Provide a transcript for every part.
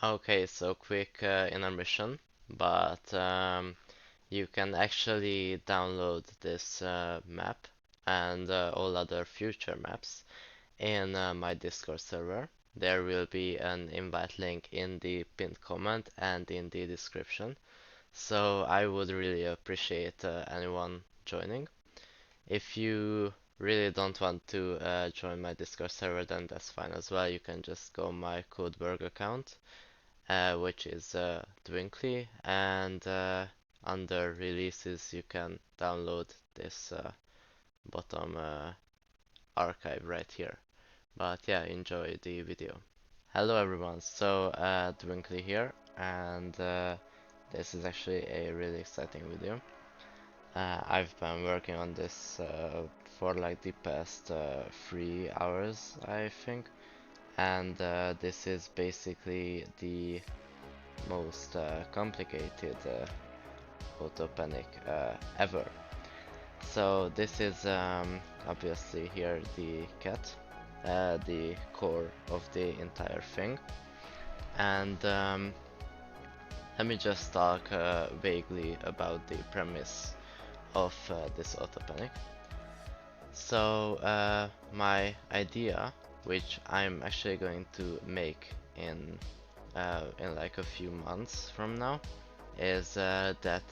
Okay, so quick intermission, but you can actually download this map and all other future maps in my Discord server. There will be an invite link in the pinned comment and in the description. So I would really appreciate anyone joining. If you really don't want to join my Discord server, then that's fine as well. You can just go my Codeberg account, which is Twinkly, and under releases you can download this bottom archive right here. But yeah, enjoy the video. Hello everyone, so Twinkly here, and this is actually a really exciting video. I've been working on this for like the past 3 hours, I think, and this is basically the most complicated AutoPanic ever. So this is obviously here the cat, the core of the entire thing, and let me just talk vaguely about the premise of this AutoPanic. So my idea, which I'm actually going to make in like a few months from now, is that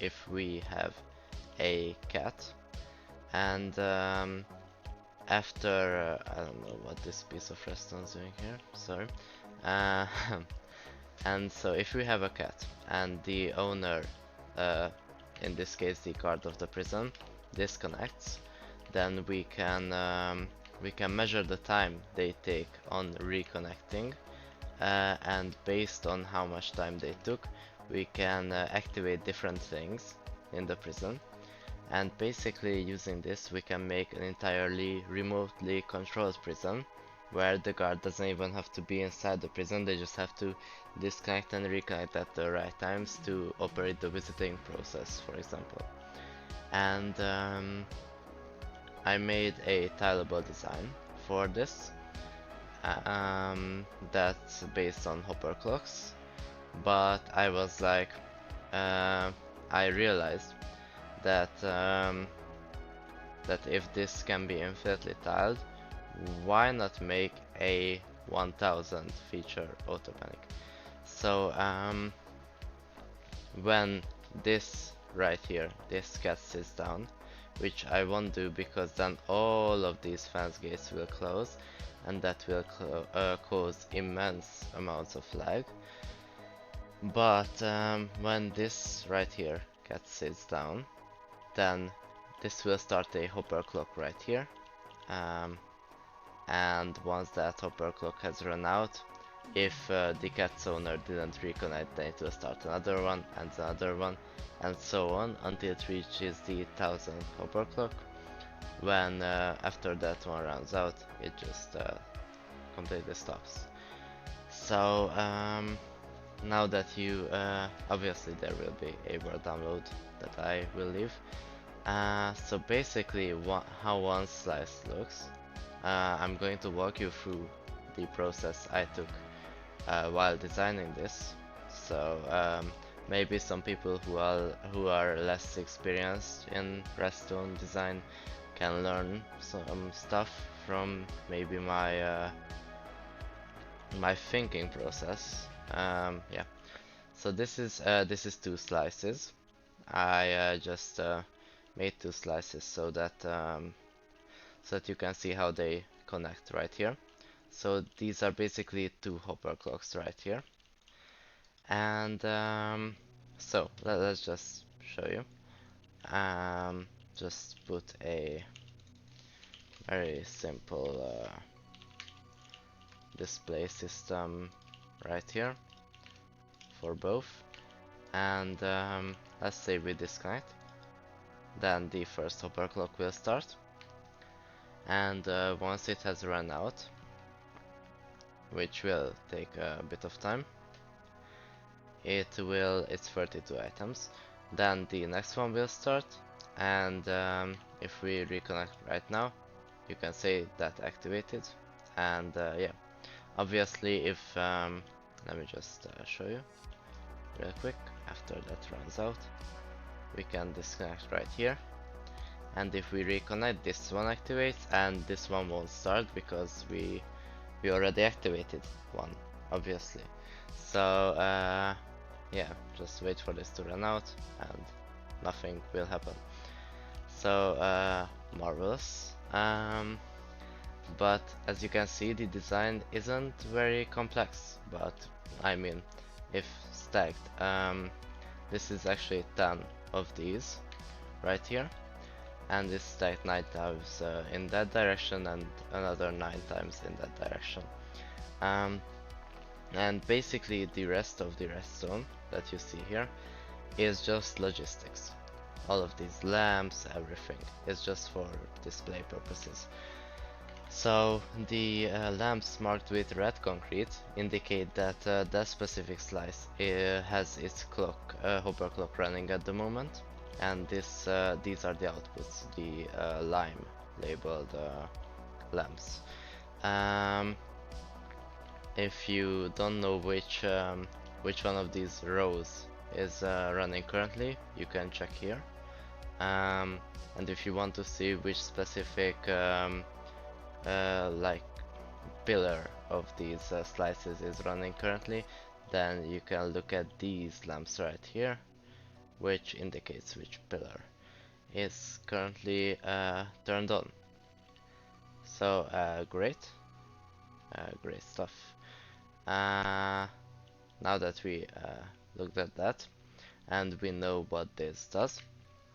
if we have a cat and after I don't know what this piece of redstone is doing here, sorry. Uh, and so if we have a cat and the owner, uh, in this case the guard of the prison, disconnects, then we can measure the time they take on reconnecting, and based on how much time they took, we can activate different things in the prison. And basically using this we can make an entirely remotely controlled prison where the guard doesn't even have to be inside the prison, they just have to disconnect and reconnect at the right times to operate the visiting process, for example. And I made a tileable design for this, that's based on hopper clocks, but I was like, I realized that that if this can be infinitely tiled, why not make a 1000 feature AutoPanic? So when this right here, this cat sits down, which I won't do because then all of these fence gates will close and that will cause immense amounts of lag. But when this right here cat sits down, then this will start a hopper clock right here. And once that hopper clock has run out, if the cat's owner didn't reconnect, then it will start another one, and so on until it reaches the 1000th hopper clock. When after that one runs out, it just completely stops. So now that you obviously there will be a word download that I will leave. So basically how one slice looks, I'm going to walk you through the process I took while designing this. So maybe some people who are less experienced in redstone design can learn some stuff from maybe my thinking process. Yeah. So this is two slices. I just made two slices so that you can see how they connect right here. So these are basically two hopper clocks right here. And so let's just show you. Just put a very simple display system right here for both. And let's say we disconnect. Then the first hopper clock will start. And once it has run out, which will take a bit of time, it's 32 items. Then the next one will start, and if we reconnect right now, you can say that activated. And yeah, obviously let me just show you real quick. After that runs out, we can disconnect right here, and if we reconnect, this one activates and this one won't start because we already activated one, obviously. So yeah, just wait for this to run out and nothing will happen. So marvelous. But as you can see, the design isn't very complex, but I mean, if stacked, this is actually 10 of these right here, and it's stacked 9 times in that direction and another 9 times in that direction. And basically the rest of the redstone that you see here is just logistics. All of these lamps, everything is just for display purposes. So the lamps marked with red concrete indicate that that specific slice has its clock, hopper clock running at the moment, and these are the outputs, the lime labeled lamps. If you don't know which one of these rows is running currently, you can check here. And if you want to see which specific like pillar of these slices is running currently, then you can look at these lamps right here, which indicates which pillar is currently turned on. So great stuff. Now that we looked at that and we know what this does,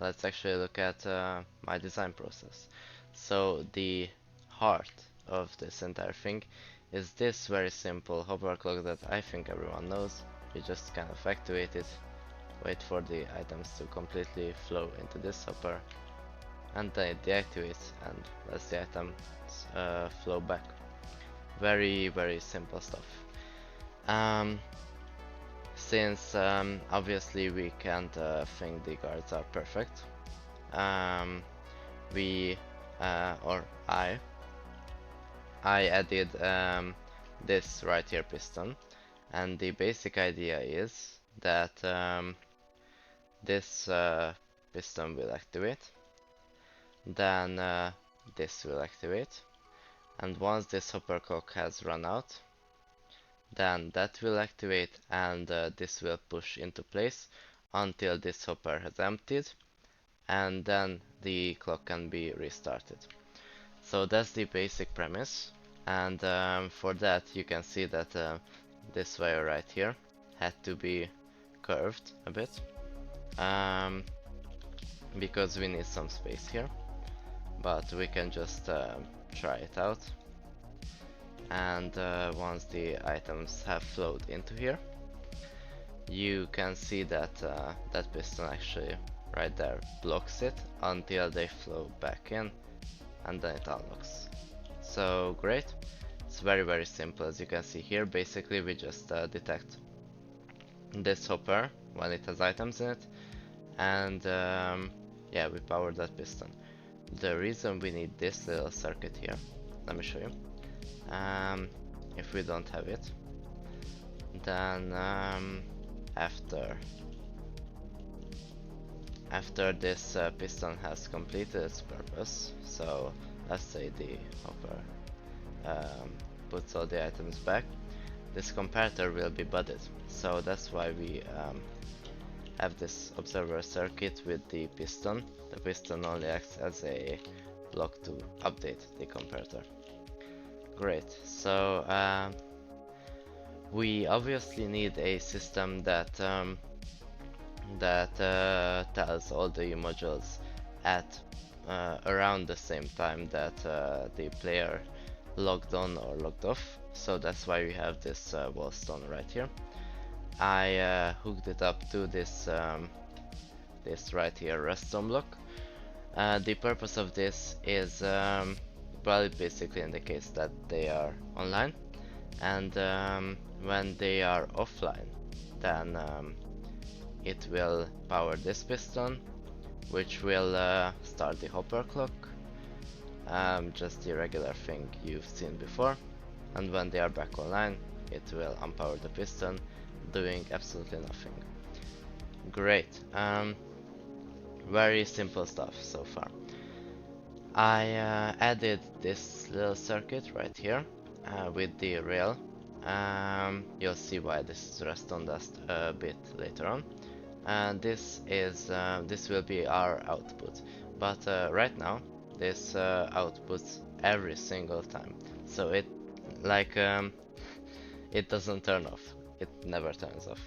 let's actually look at my design process. So the heart of this entire thing is this very simple hopper clock that I think everyone knows. You just kind of activate it, wait for the items to completely flow into this hopper, and then it deactivates and lets the items flow back. Very simple stuff. Since obviously we can't think the guards are perfect, I added this right here piston, and the basic idea is that this piston will activate, then this will activate, and once this hopper clock has run out, then that will activate, and this will push into place until this hopper has emptied, and then the clock can be restarted. So that's the basic premise, and for that you can see that this wire right here had to be curved a bit, because we need some space here, but we can just try it out. And once the items have flowed into here, you can see that that piston actually right there blocks it until they flow back in, and then it unlocks. So great. It's very simple. As you can see here, basically we just detect this hopper when it has items in it, and yeah, we power that piston. The reason we need this little circuit here, let me show you. If we don't have it, then after this piston has completed its purpose, so let's say the hopper puts all the items back, this comparator will be budded. So that's why we have this observer circuit with the piston. The piston only acts as a block to update the comparator. Great. So we obviously need a system that tells all the modules at around the same time that the player logged on or logged off. So that's why we have this wallstone right here. I hooked it up to this this right here redstone block. The purpose of this is well, it basically indicates that they are online, and when they are offline, then it will power this piston, which will start the hopper clock, just the regular thing you've seen before, and when they are back online, it will unpower the piston, doing absolutely nothing. Great. Very simple stuff so far. I added this little circuit right here with the rail. You'll see why this is redstone dust a bit later on. And this will be our output, but right now this outputs every single time. So it doesn't turn off. It never turns off.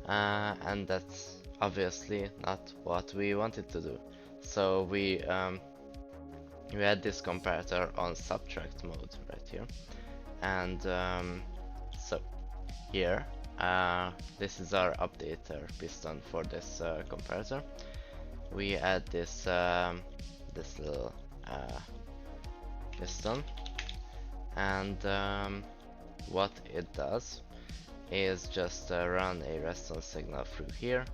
And that's obviously not what we wanted to do. So we had this comparator on subtract mode right here, and so here this is our updater piston for this comparator. We add this little piston, and what it does is just run a redstone signal through here,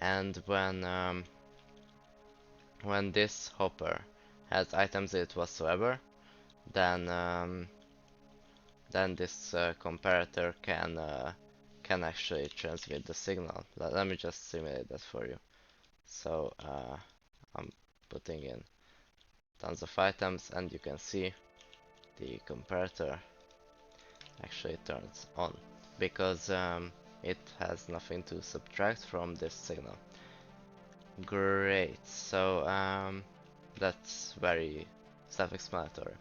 and when this hopper has items in it whatsoever, then this comparator can actually transmit the signal. Let me just simulate that for you. So I'm putting in tons of items, and you can see the comparator actually turns on because it has nothing to subtract from this signal. Great, so that's very self-explanatory.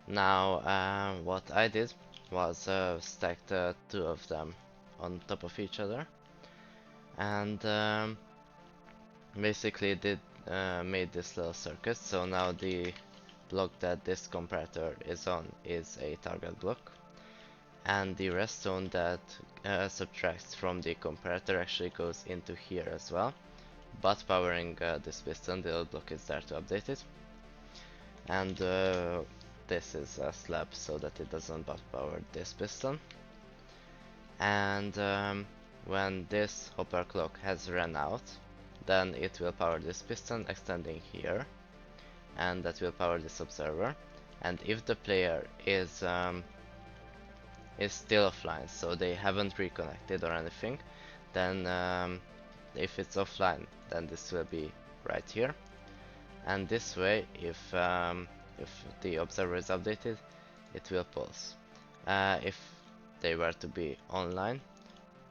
Now what I did was stack the two of them on top of each other, and basically made this little circuit. So now the block that this comparator is on is a target block, and the redstone that subtracts from the comparator actually goes into here as well, but powering this piston. The little block is there to update it, and this is a slab so that it doesn't butt power this piston. And when this hopper clock has run out, then it will power this piston extending here, and that will power this observer. And if the player is still offline, so they haven't reconnected or anything, then if it's offline, then this will be right here. And this way, if the observer is updated, it will pulse. If they were to be online,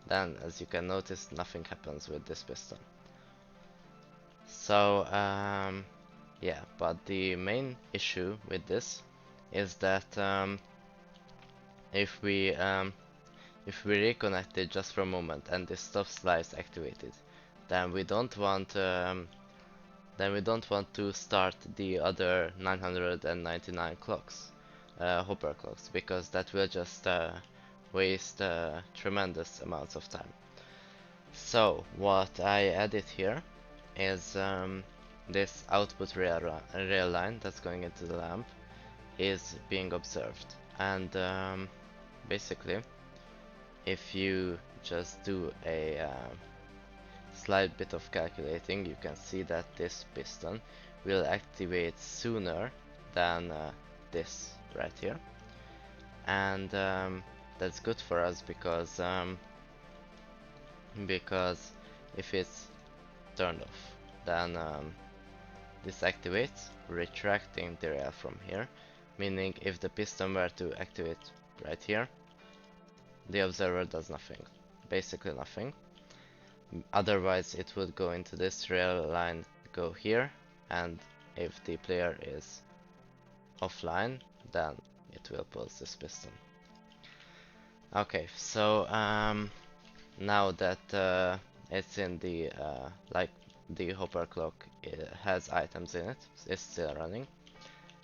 then as you can notice, nothing happens with this piston. So yeah, but the main issue with this is that if we reconnect it just for a moment and this stop slide is activated, then we don't want to start the other 999 clocks, hopper clocks, because that will just waste tremendous amounts of time. So what I added here is this output rail line that's going into the lamp is being observed, and basically if you just do a slight bit of calculating, you can see that this piston will activate sooner than this right here, and that's good for us because if it's turned off, then this activates, retracting the rail from here, meaning if the piston were to activate right here, the observer does nothing, basically nothing. Otherwise it would go into this rail line, go here, and if the player is offline, then it will pulse this piston. Okay, so now that it's in the like the hopper clock, it has items in it, it's still running,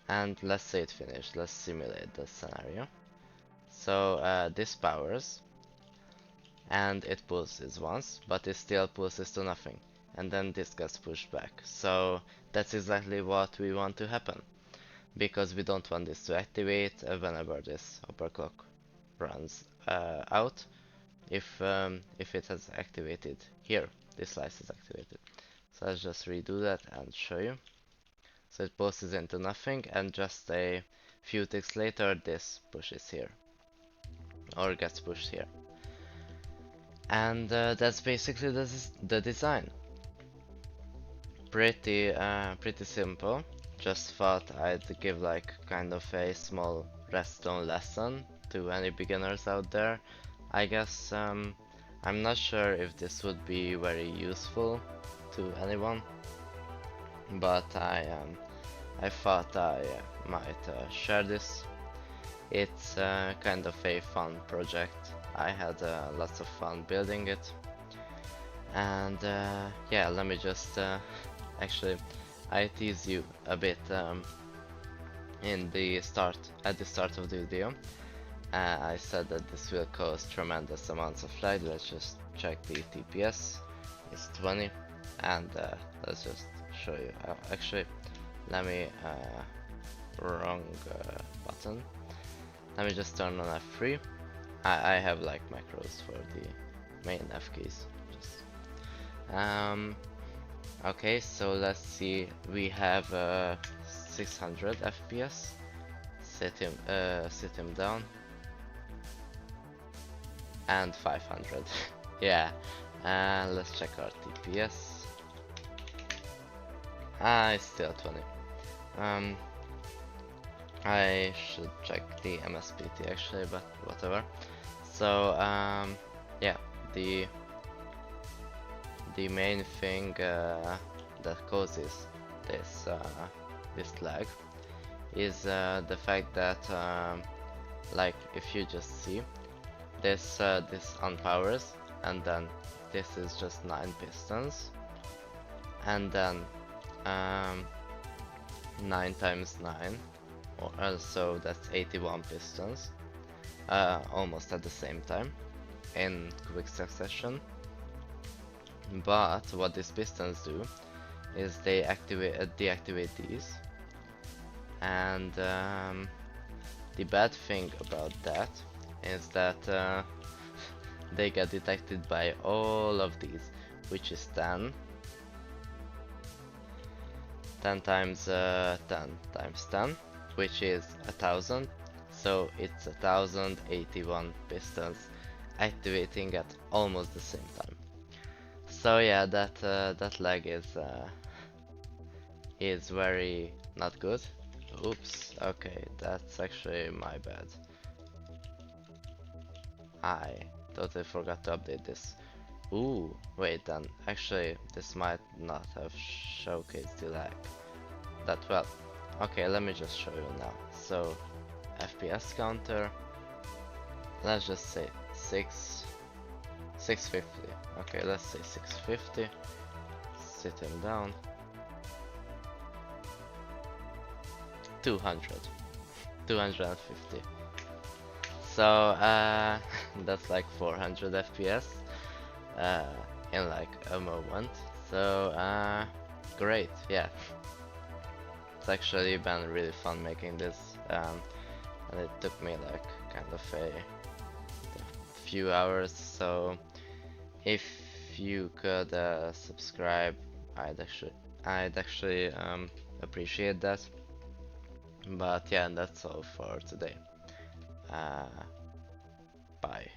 and let's say it finished. Let's simulate the scenario. So this powers, and it pulses once, but it still pulses to nothing, and then this gets pushed back. So that's exactly what we want to happen, because we don't want this to activate whenever this hopper clock runs out. If it has activated here, this slice is activated. So let's just redo that and show you. So it pulses into nothing, and just a few ticks later this pushes here. or gets pushed here. And that's basically the design. Pretty simple. Just thought I'd give like kind of a small redstone lesson to any beginners out there. I guess I'm not sure if this would be very useful to anyone, but I thought I might share this. It's kind of a fun project. I had lots of fun building it, and yeah, let me just actually I tease you a bit at the start of the video. I said that this will cause tremendous amounts of lag. Let's just check the TPS. It's 20, and let's just show you. Actually, let me wrong button. Let me just turn on F3. I have like macros for the main F keys. Just okay, so let's see. We have 600 FPS. Sit him down. And 500. Yeah. Let's check our TPS. It's still 20. I should check the MSPT actually, but whatever. So yeah, the main thing that causes this this lag is the fact that like if you just see this this unpowers, and then this is just 9 pistons, and then 9 times 9, or so that's 81 pistons, almost at the same time in quick succession. But what these pistons do is they deactivate these, and the bad thing about that is that they get detected by all of these, which is 10 times 10 times 10, which is 1000. So it's 1081 pistons activating at almost the same time. So yeah, that lag is very not good. Oops. Okay, that's actually my bad. I totally forgot to update this. Ooh, wait, then actually this might not have showcased the lag that well. Okay, let me just show you now. So FPS counter, let's just say 650. Okay, let's say 650. Sit him down. 250. So that's like 400 FPS in like a moment. So great, yeah. It's actually been really fun making this, and it took me like kind of a few hours. So if you could subscribe, I'd actually appreciate that. But yeah, that's all for today. Bye.